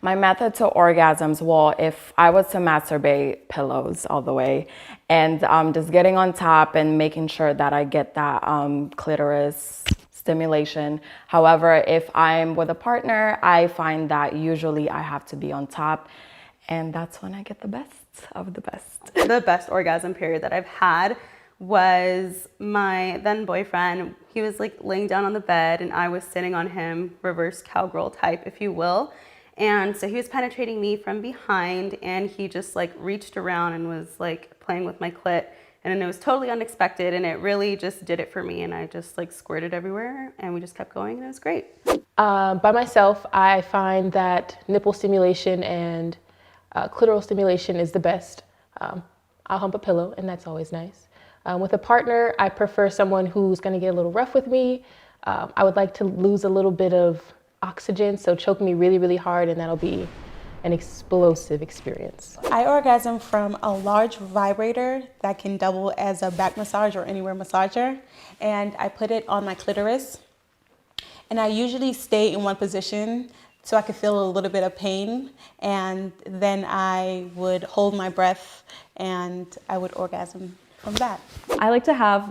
My method to orgasms, well, if I was to masturbate, pillows all the way, and just getting on top and making sure that I get that clitoris stimulation. However, if I'm with a partner, I find that usually I have to be on top, and that's when I get the best of the best. The best orgasm period that I've had was my then boyfriend. He was like laying down on the bed and I was sitting on him, reverse cowgirl type, if you will. And so he was penetrating me from behind and he just like reached around and was like playing with my clit. And it was totally unexpected and it really just did it for me. And I just like squirted everywhere and we just kept going and it was great. By myself, I find that nipple stimulation and clitoral stimulation is the best. I'll hump a pillow and that's always nice. With a partner, I prefer someone who's gonna get a little rough with me. I would like to lose a little bit of oxygen, so choke me really, really hard and that'll be an explosive experience. I orgasm from a large vibrator that can double as a back massage or anywhere massager. And I put it on my clitoris. And I usually stay in one position so I could feel a little bit of pain. And then I would hold my breath and I would orgasm from that. I like to have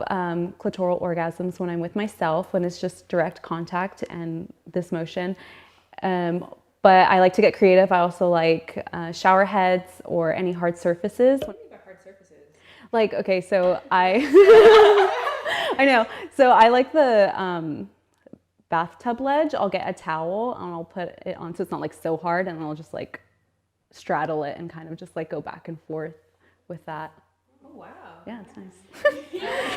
clitoral orgasms when I'm with myself, when it's just direct contact and this motion. But I like to get creative. I also like shower heads or any hard surfaces. What do you mean by hard surfaces? Like, okay, so I know. So I like the bathtub ledge. I'll get a towel and I'll put it on so it's not like so hard, and I'll just like straddle it and kind of just like go back and forth with that. Oh, wow. Yeah, it's nice.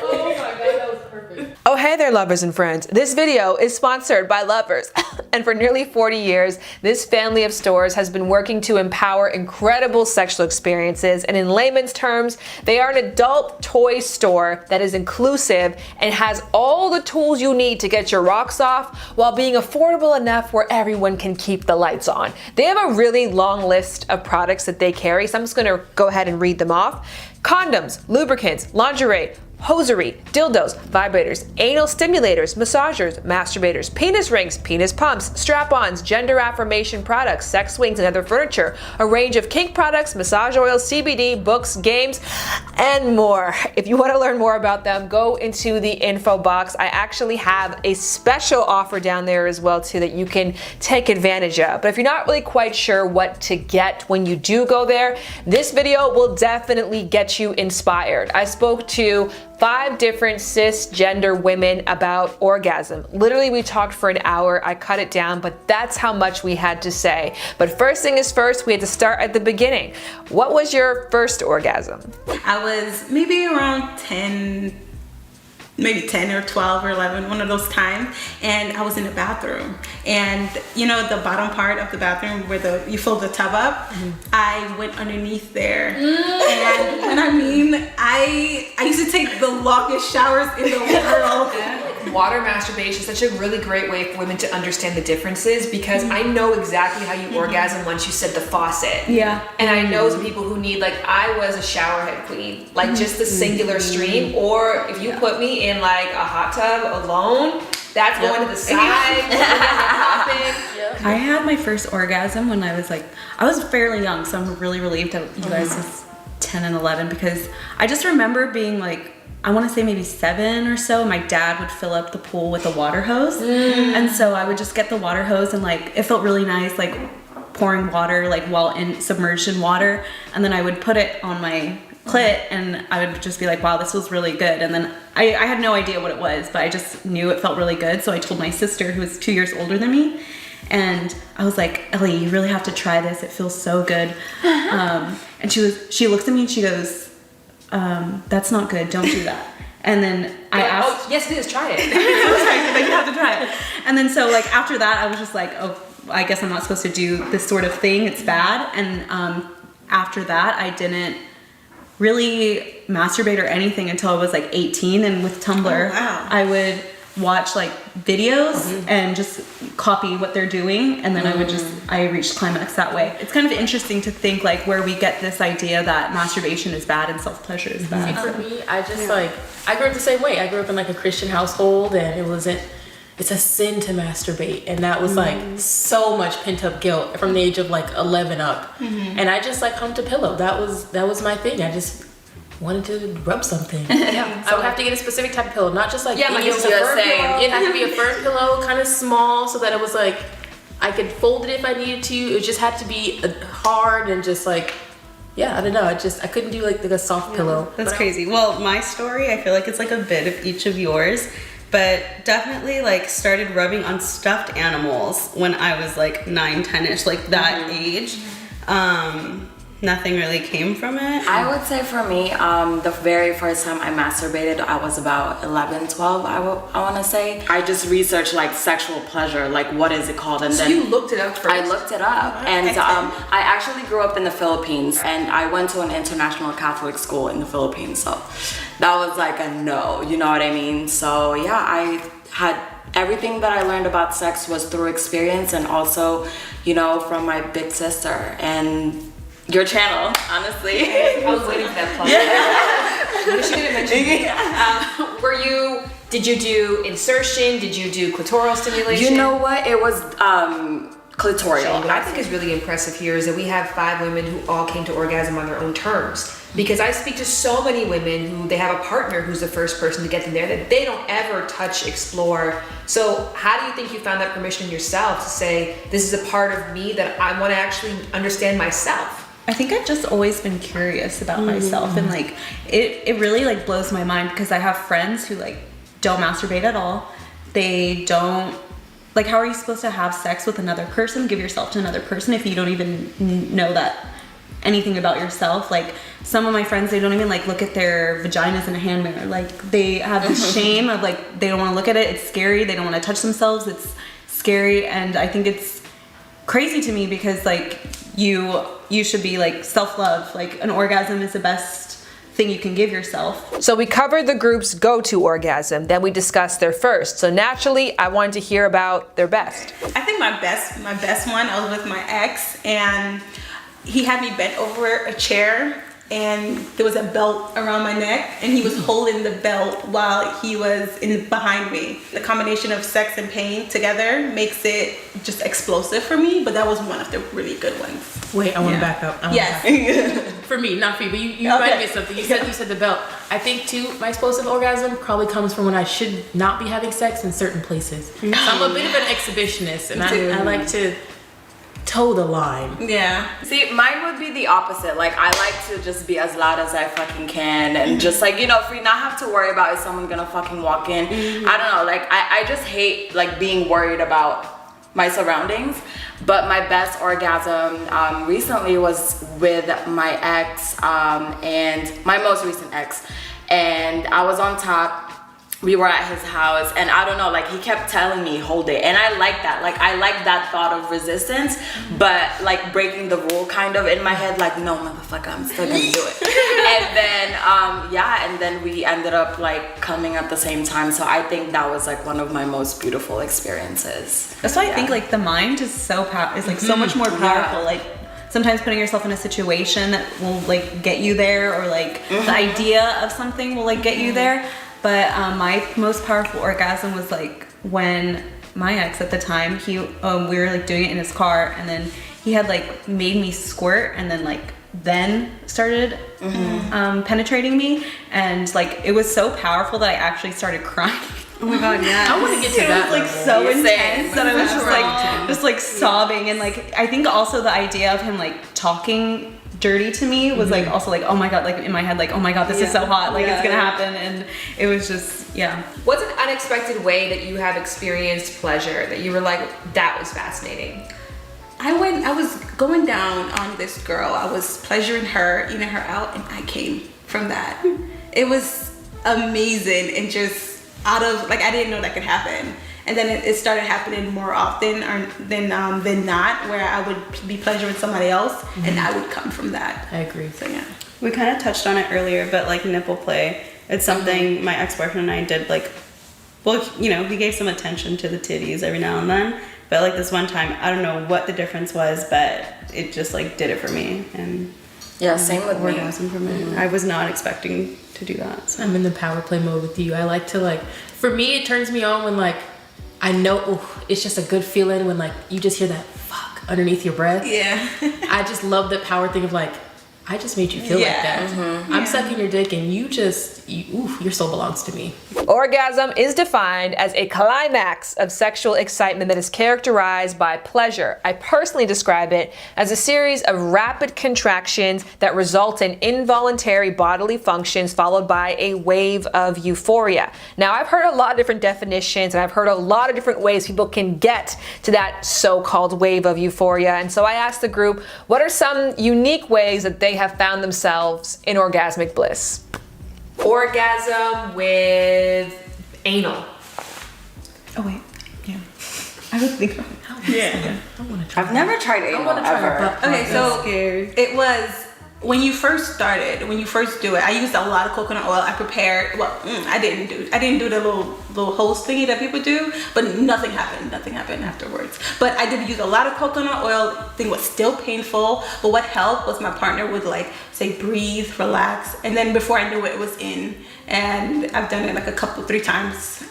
Oh my God, that was perfect. Oh, hey there, lovers and friends. This video is sponsored by Lovers. And for nearly 40 years, this family of stores has been working to empower incredible sexual experiences. And in layman's terms, they are an adult toy store that is inclusive and has all the tools you need to get your rocks off while being affordable enough where everyone can keep the lights on. They have a really long list of products that they carry, so I'm just gonna go ahead and read them off. Condoms, lubricants, lingerie, hosiery, dildos, vibrators, anal stimulators, massagers, masturbators, penis rings, penis pumps, strap-ons, gender affirmation products, sex swings and other furniture, a range of kink products, massage oils, CBD, books, games, and more. If you want to learn more about them, go into the info box. I actually have a special offer down there as well too that you can take advantage of. But if you're not really quite sure what to get when you do go there, this video will definitely get you inspired. I spoke to 5 different cisgender women about orgasm. Literally, we talked for an hour. I cut it down, but that's how much we had to say. But first thing is first, we had to start at the beginning. What was your first orgasm? I was maybe around 10, maybe 10 or 12 or 11, one of those times, and I was in the bathroom. And you know the bottom part of the bathroom where you fill the tub up? I went underneath there. And when I mean, I used to take the longest showers in the world. Water masturbation is such a really great way for women to understand the differences, because I know exactly how you orgasm once you set the faucet. Yeah. And I know some people who need, like, I was a showerhead queen, like just the singular stream, or if you put me in like a hot tub alone, that's going to the side. I had my first orgasm when I was fairly young, so I'm really relieved that you guys was 10 and 11, because I just remember being like, I want to say maybe 7 or so. My dad would fill up the pool with a water hose, and so I would just get the water hose and like it felt really nice, like pouring water like while submerged in water, and then I would put it on my clit and I would just be like, wow, this was really good. And then I had no idea what it was, but I just knew it felt really good. So I told my sister, who was 2 years older than me, and I was like, Ellie, you really have to try this. It feels so good. And she looks at me and she goes, that's not good. Don't do that. And then I asked, oh, yes it is, try it. but you have to try it. And then so like after that, I was just like, oh, I guess I'm not supposed to do this sort of thing. It's bad. And after that, I didn't really masturbate or anything until I was like 18. And with Tumblr, I would watch like videos and just copy what they're doing, and then I reached climax that way. It's kind of interesting to think like where we get this idea that masturbation is bad and self-pleasure is bad. For me, I just I grew up the same way. I grew up in like a Christian household, and it wasn't, it's a sin to masturbate, and that was like so much pent up guilt from the age of like 11 up, and I just like humped a pillow. That was my thing. I just wanted to rub something. I would have to get a specific type of pillow, not just like like it was a firm pillow. It had to be a firm pillow, kind of small, so that it was like I could fold it if I needed to. It just had to be hard and just like, I don't know. I couldn't do like a soft pillow. That's crazy. Well, my story, I feel like it's like a bit of each of yours, but definitely like started rubbing on stuffed animals when I was like 9, 10-ish, like that age. Nothing really came from it. I would say for me, the very first time I masturbated, I was about 11, 12, I want to say. I just researched like sexual pleasure, like what is it called? And So then you looked it up first? I looked it up, and I actually grew up in the Philippines, and I went to an international Catholic school in the Philippines, so that was like a no, you know what I mean? So yeah, I had everything that I learned about sex was through experience, and also, you know, from my big sister and your channel, honestly. I was waiting for that plug. She didn't mention did you do insertion? Did you do clitoral stimulation? You know what? It was clitoral. What I think is really impressive here is that we have 5 women who all came to orgasm on their own terms. Because I speak to so many women who they have a partner who's the first person to get them there, that they don't ever touch, explore. So how do you think you found that permission yourself to say, this is a part of me that I want to actually understand myself? I think I've just always been curious about myself, and like it really like blows my mind because I have friends who like don't masturbate at all. They don't, like, how are you supposed to have sex with another person, give yourself to another person if you don't even know that anything about yourself? Like some of my friends, they don't even like look at their vaginas in a hand mirror. Like they have this shame of like they don't want to look at it. It's scary. They don't want to touch themselves. It's scary, and I think it's crazy to me because like you should be like self-love. Like an orgasm is the best thing you can give yourself. So we covered the group's go-to orgasm, then we discussed their first. So naturally, I wanted to hear about their best. I think my best one, I was with my ex, and he had me bent over a chair, and there was a belt around my neck, and he was holding the belt while he was behind me. The combination of sex and pain together makes it just explosive for me, but that was one of the really good ones. Wait, I want to back up. For me, not for you, but you reminded me of something. You said the belt. I think too, my explosive orgasm probably comes from when I should not be having sex in certain places. So I'm a bit of an exhibitionist, and I like to toe the line. Yeah. See, mine would be the opposite. Like, I like to just be as loud as I fucking can, and just like, you know, if we not have to worry about is someone gonna fucking walk in. I don't know, like I just hate like being worried about my surroundings. But my best orgasm recently was with my ex, and my most recent ex, and I was on top. We were at his house, and I don't know, like he kept telling me hold it, and I like that. Like I like that thought of resistance, but like breaking the rule kind of in my head, like no motherfucker, I'm still gonna do it. And then and then we ended up like coming at the same time. So I think that was like one of my most beautiful experiences. That's why I think like the mind is so so much more powerful. Like sometimes putting yourself in a situation that will like get you there, or like the idea of something will like get you there. But my most powerful orgasm was like when my ex at the time, we were like doing it in his car, and then he had like made me squirt, and then started penetrating me, and like it was so powerful that I actually started crying. Oh my god, yeah. I want to get to that. It was like so intense that I was just like sobbing, and like I think also the idea of him like talking dirty to me was like also like, oh my god, like in my head, like oh my god, this is so hot, like it's gonna happen. And it was just What's an unexpected way that you have experienced pleasure that you were like, that was fascinating? I was going down on this girl. I was pleasuring her, eating her out, and I came from that. It was amazing, and just out of like I didn't know that could happen. And then it started happening more often than not, where I would be pleasuring somebody else, and I would come from that. I agree. So yeah. We kind of touched on it earlier, but like nipple play, it's something my ex-boyfriend and I did. Like, well, you know, he gave some attention to the titties every now and then, but like this one time, I don't know what the difference was, but it just like did it for me. And yeah, same with me. Orgasm for me. I was not expecting to do that. So. I'm in the power play mode with you. I like to like, for me, it turns me on when like I know it's just a good feeling when like you just hear that fuck underneath your breath. Yeah. I just love the power thing of like, I just made you feel like that. I'm sucking your dick and your soul belongs to me. Orgasm is defined as a climax of sexual excitement that is characterized by pleasure. I personally describe it as a series of rapid contractions that result in involuntary bodily functions followed by a wave of euphoria. Now, I've heard a lot of different definitions and I've heard a lot of different ways people can get to that so-called wave of euphoria. And so I asked the group, what are some unique ways that they have found themselves in orgasmic bliss? Orgasm with anal. Oh wait, yeah. I would think. Yeah. I've never tried anal ever. Okay, so it was when you first started, when you first do it. I used a lot of coconut oil. I prepared. Well, I didn't do the little hose thingy that people do, but nothing happened. Nothing happened afterwards. But I did use a lot of coconut oil. Thing was still painful, but what helped was my partner would like say breathe, relax, and then before I knew it, it was in. And I've done it like 3 times.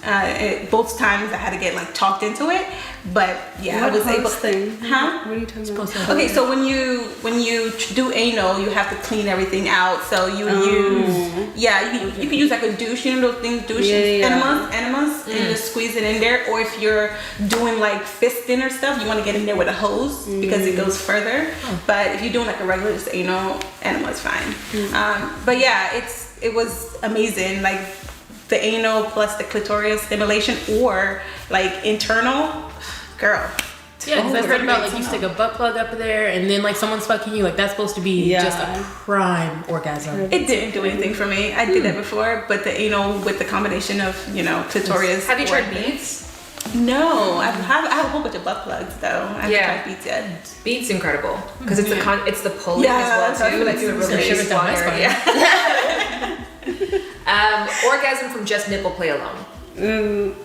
Both times I had to get like talked into it, but yeah, I was able. Thing? Huh? What are you talking about? Okay, so when you do anal, you have to clean everything out. So you use you can use like a douche, you know those things, douche enemas, and just squeeze it in there. Or if you're doing like fisting or stuff, you want to get in there with a hose because it goes further. But if you're doing like a regular just anal, enema is fine. But yeah, it was amazing, like the anal plus the clitoris stimulation or like internal, girl. Yeah, because I've heard about like you stick a butt plug up there and then like someone's fucking you, like that's supposed to be just a prime orgasm. It didn't do anything for me. I did that before, but the anal with the combination of, clitoris. Have you tried beads? No, I have a whole bunch of butt plugs though. I haven't tried beads yet. Beads incredible because it's it's the pulling as well too. Like it's really orgasm from just nipple play alone.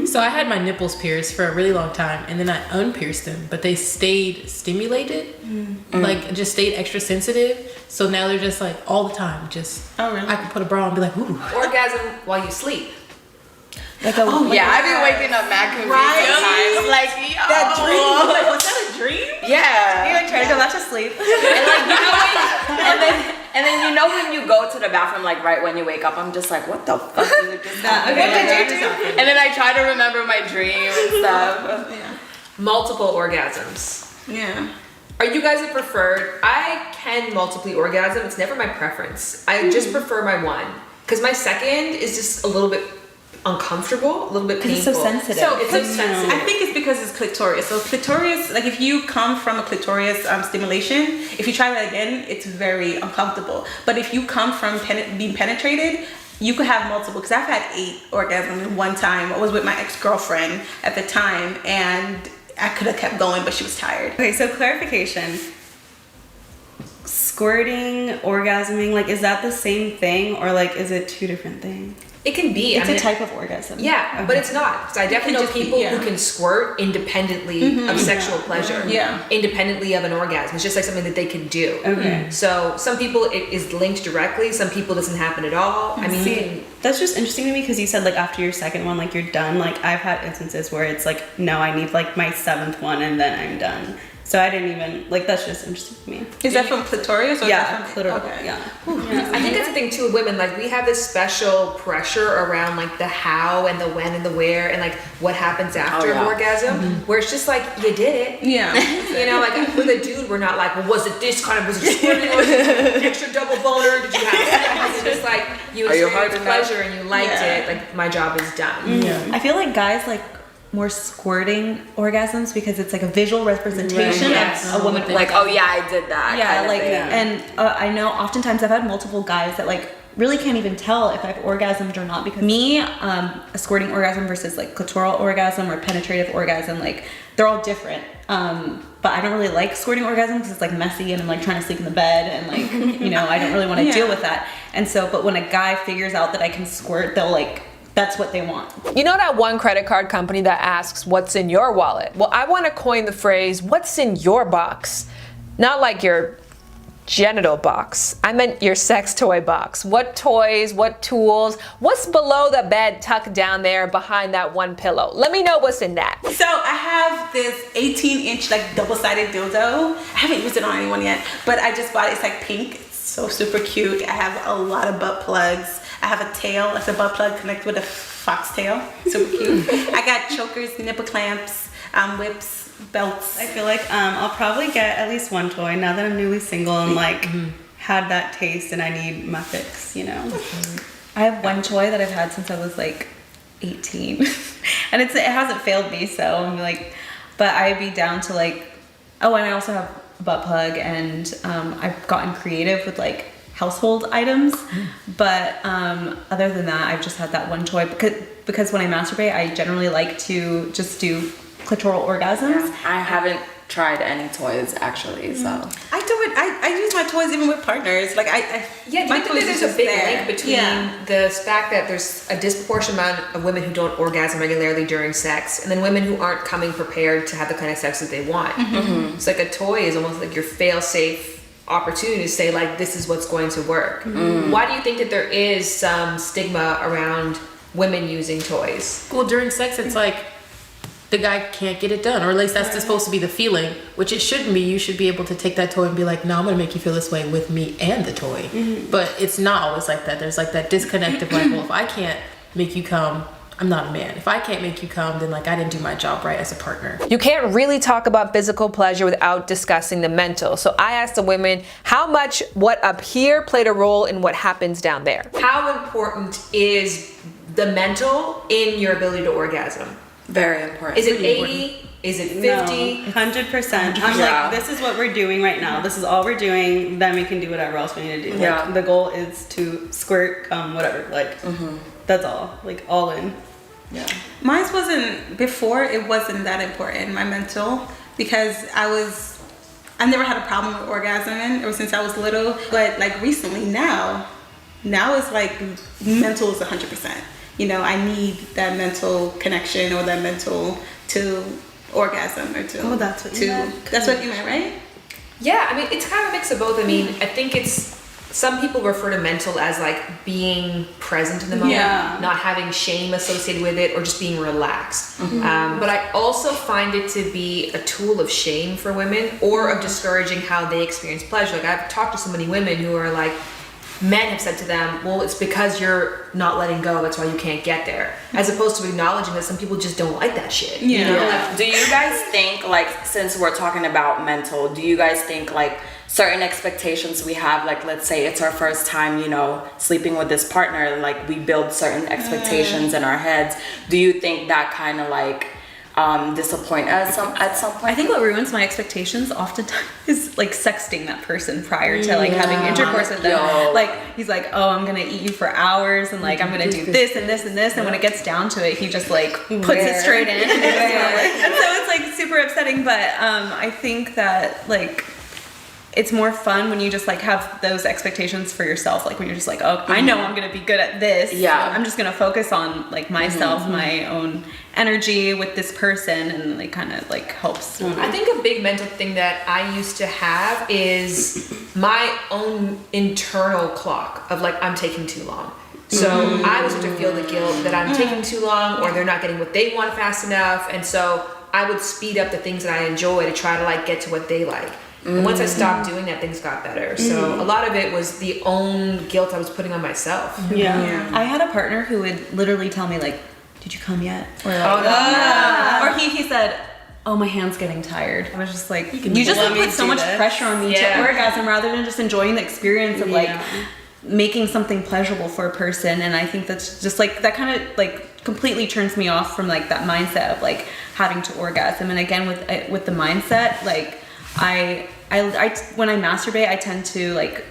So I had my nipples pierced for a really long time and then I unpierced them, but they stayed stimulated, like just stayed extra sensitive. So now they're just like all the time, I can put a bra on and be like, ooh. Orgasm while you sleep. I've been waking up mad confused sometimes. Like, that dream. Like, was that a dream? Yeah. You like try to go back to sleep. And like, and then when you go to the bathroom, like right when you wake up, I'm just like, what the fuck did it just happen? What did you do? And then I try to remember my dream and stuff. Multiple orgasms. Yeah. Are you guys a preferred? I can multiply orgasm. It's never my preference. I just prefer my one because my second is just a little bit uncomfortable, a little bit painful. It's so sensitive. So it's so sensitive. I think it's because it's clitoris. So clitoris, like if you come from a clitoris stimulation, if you try that again, it's very uncomfortable. But if you come from being penetrated, you could have multiple. Because I've had 8 orgasms in one time. I was with my ex-girlfriend at the time, and I could have kept going, but she was tired. Okay, so clarification. Squirting, orgasming, like is that the same thing or like is it 2 different things? It can be. It's a type of orgasm. Yeah, Okay. but it's not. Because I definitely know people who can squirt independently of sexual pleasure. Yeah. Independently of an orgasm. It's just like something that they can do. Okay. So some people it is linked directly. Some people it doesn't happen at all. I mean, See, that's just interesting to me because you said like after your second one, like you're done. Like I've had instances where it's like, no, I need like my 7th one and then I'm done. So I didn't even, like that's just interesting to me. Is that from clitoris? Or Yeah, is that from, clitoris. Okay. Yeah. I think that's the thing too with women. Like we have this special pressure around like the how and the when and the where and like what happens after an orgasm. Where it's just like you did it. Yeah. Like with a dude, we're not like, well, was it this kind of, was it squirting, was it extra double boner? Did you have sex? It's just like you experienced pleasure and you liked it. Like my job is done. I feel like guys like more squirting orgasms because it's like a visual representation of a woman. Like, oh yeah, I did that. Yeah, like, and I know oftentimes I've had multiple guys that like really can't even tell if I've orgasmed or not because me, a squirting orgasm versus like clitoral orgasm or penetrative orgasm, like they're all different. But I don't really like squirting orgasm because it's like messy and I'm like trying to sleep in the bed and like, I don't really want to deal with that. And so, but when a guy figures out that I can squirt, they'll like, that's what they want. You know that one credit card company that asks, what's in your wallet? Well, I want to coin the phrase, what's in your box? Not like your genital box. I meant your sex toy box. What toys, what tools, what's below the bed tucked down there behind that one pillow? Let me know what's in that. So I have this 18-inch like double-sided dildo. I haven't used it on anyone yet, but I just bought it. It's like pink. It's so super cute. I have a lot of butt plugs. I have a tail. It's a butt plug connected with a foxtail. Super cute. I got chokers, nipple clamps, whips, belts. I feel like I'll probably get at least one toy now that I'm newly single and like had that taste and I need my fix, you know. I have one toy that I've had since I was like 18 and it hasn't failed me, so I'm like, but I'd be down to like, oh, and I also have a butt plug, and I've gotten creative with like household items, but other than that, I've just had that one toy because when I masturbate, I generally like to just do clitoral orgasms. I haven't tried any toys actually, so. I do it. I use my toys even with partners. Like Yeah, do you think that there's a big link between the fact that there's a disproportionate amount of women who don't orgasm regularly during sex, and then women who aren't coming prepared to have the kind of sex that they want? It's like a toy is almost like your fail-safe opportunity to say like, this is what's going to work. Why do you think that there is some stigma around women using toys? Well, during sex, it's like the guy can't get it done, or at least that's supposed to be the feeling, which it shouldn't be. You should be able to take that toy and be like, no, I'm gonna make you feel this way with me and the toy. But it's not always like that. There's like that disconnect of like, well, if I can't make you come, I'm not a man. If I can't make you come, then like I didn't do my job right as a partner. You can't really talk about physical pleasure without discussing the mental. So I asked the women how much what up here played a role in what happens down there. How important is the mental in your ability to orgasm? Very important. Is it 80? Is it 50? No, 100%. I'm like, this is what we're doing right now. This is all we're doing. Then we can do whatever else we need to do. Yeah. Like, the goal is to squirt, whatever. Like, that's all. Like, all in. Yeah. Mine wasn't, before it wasn't that important, my mental, because I never had a problem with orgasming ever since I was little. But like recently now it's like mental is 100%. You know, I need that mental connection or that mental to orgasm or to. Oh, that's what you meant. That's what you meant, right? Yeah, I mean, it's kind of a mix of both. I mean, I think some people refer to mental as like being present in the moment, not having shame associated with it, or just being relaxed. But I also find it to be a tool of shame for women, or of discouraging how they experience pleasure. Like, I've talked to so many women who are like, men have said to them, well, it's because you're not letting go, that's why you can't get there. As opposed to acknowledging that some people just don't like that shit. You know? Like, do you guys think, like, since we're talking about mental, do you guys think like certain expectations we have, like let's say it's our first time, you know, sleeping with this partner, like we build certain expectations in our heads. Do you think that kind of like disappoint us at some point? I think what ruins my expectations oftentimes is like sexting that person prior to like having intercourse with them. Like he's like, oh, I'm gonna eat you for hours and like I'm gonna do this and this and this, and when it gets down to it, he just like puts it straight in. And so it's like super upsetting. But I think that like it's more fun when you just like have those expectations for yourself. Like when you're just like, oh, I know I'm gonna be good at this. Yeah. I'm just gonna focus on like myself, my own energy with this person, and like kind of like helps. I think a big mental thing that I used to have is my own internal clock of like, I'm taking too long. So I was to feel the guilt that I'm taking too long, or they're not getting what they want fast enough. And so I would speed up the things that I enjoy to try to like get to what they like. And once I stopped doing that, things got better. So a lot of it was the own guilt I was putting on myself. I had a partner who would literally tell me like, did you come yet? Or or he said, oh, my hand's getting tired. I was just like, you just like, put so much pressure on me to orgasm rather than just enjoying the experience of like making something pleasurable for a person. And I think that's just like, that kind of like completely turns me off from like that mindset of like having to orgasm. And again, with the mindset, like I when I masturbate, I tend to like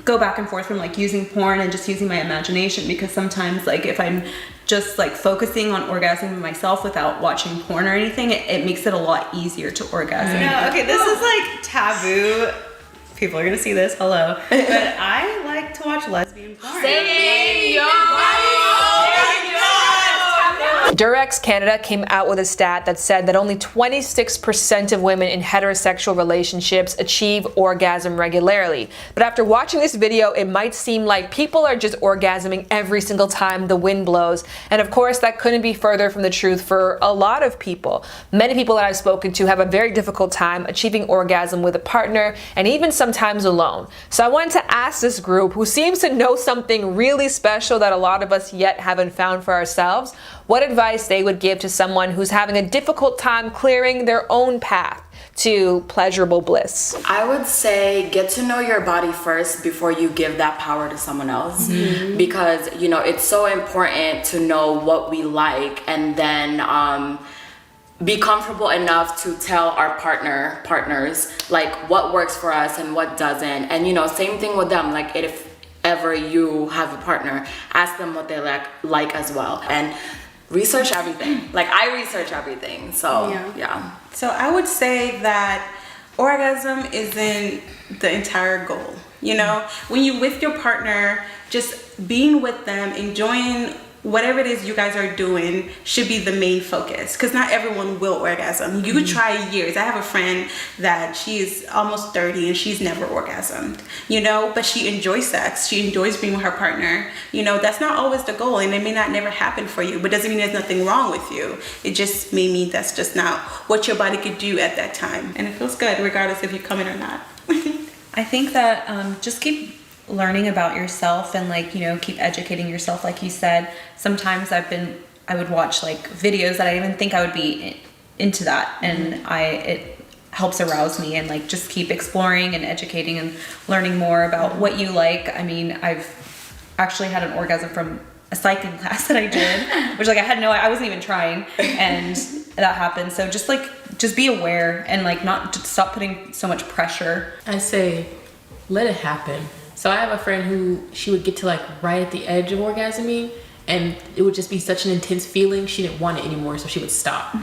go back and forth from like using porn and just using my imagination, because sometimes like if I'm just like focusing on orgasming myself without watching porn or anything, it makes it a lot easier to orgasm. No, okay, this is like taboo. People are gonna see this, hello. But I like to watch lesbian porn. Same, yo! Durex Canada came out with a stat that said that only 26% of women in heterosexual relationships achieve orgasm regularly. But after watching this video, it might seem like people are just orgasming every single time the wind blows. And of course, that couldn't be further from the truth for a lot of people. Many people that I've spoken to have a very difficult time achieving orgasm with a partner and even sometimes alone. So I wanted to ask this group, who seems to know something really special that a lot of us yet haven't found for ourselves, what advice they would give to someone who's having a difficult time clearing their own path to pleasurable bliss. I would say get to know your body first before you give that power to someone else. Because, you know, it's so important to know what we like and then be comfortable enough to tell our partners like what works for us and what doesn't. And, you know, same thing with them. Like if ever you have a partner, ask them what they like as well. And research everything. Like I research everything. So yeah. So I would say that orgasm isn't the entire goal. You know, when you're with your partner, just being with them, enjoying whatever it is you guys are doing should be the main focus, because not everyone will orgasm. You could try years. I have a friend that she's almost 30 and she's never orgasmed, you know, but she enjoys sex. She enjoys being with her partner. You know, that's not always the goal, and it may not never happen for you, but doesn't mean there's nothing wrong with you. It just may mean that's just not what your body could do at that time. And it feels good regardless if you come in or not. I think that just keep learning about yourself and, like, you know, keep educating yourself. Like you said, sometimes I would watch like videos that I didn't even think I would be into that, and it helps arouse me, and like just keep exploring and educating and learning more about what you like. I mean, I've actually had an orgasm from a cycling class that I did, which like I wasn't even trying, and that happened. So just be aware and like not just stop putting so much pressure. I say let it happen. So I have a friend who she would get to like right at the edge of orgasming, and it would just be such an intense feeling, she didn't want it anymore, so she would stop.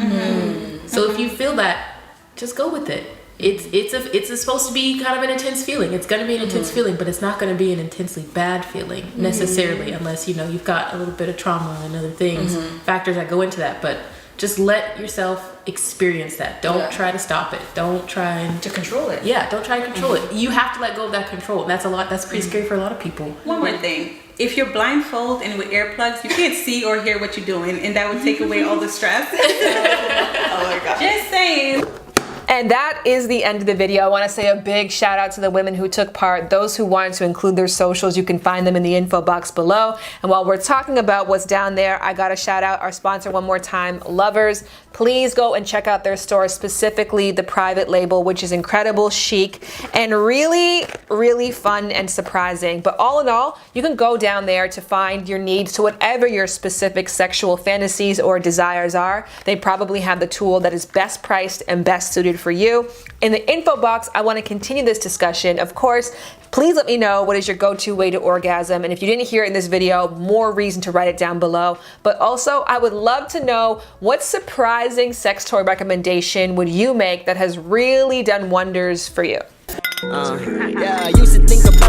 So if you feel that, just go with it. It's supposed to be kind of an intense feeling. It's going to be an intense feeling, but it's not going to be an intensely bad feeling necessarily, unless, you know, you've got a little bit of trauma and other things, factors that go into that. But just let yourself experience that. Don't try to stop it. Don't try to control it. Yeah, don't try to control it. You have to let go of that control. That's that's pretty scary for a lot of people. One more thing. If you're blindfolded and with earplugs, you can't see or hear what you're doing, and that would take away all the stress. Oh my God. Just saying. And that is the end of the video. I want to say a big shout out to the women who took part. Those who wanted to include their socials, you can find them in the info box below. And while we're talking about what's down there, I got to shout out our sponsor one more time, Lovers. Please go and check out their store, specifically the private label, which is incredible, chic, and really, really fun and surprising. But all in all, you can go down there to find your needs to whatever your specific sexual fantasies or desires are. They probably have the tool that is best priced and best suited for you. In the info box, I want to continue this discussion. Of course, please let me know what is your go-to way to orgasm. And if you didn't hear it in this video, more reason to write it down below. But also, I would love to know what surprising sex toy recommendation would you make that has really done wonders for you. Yeah, I used to think about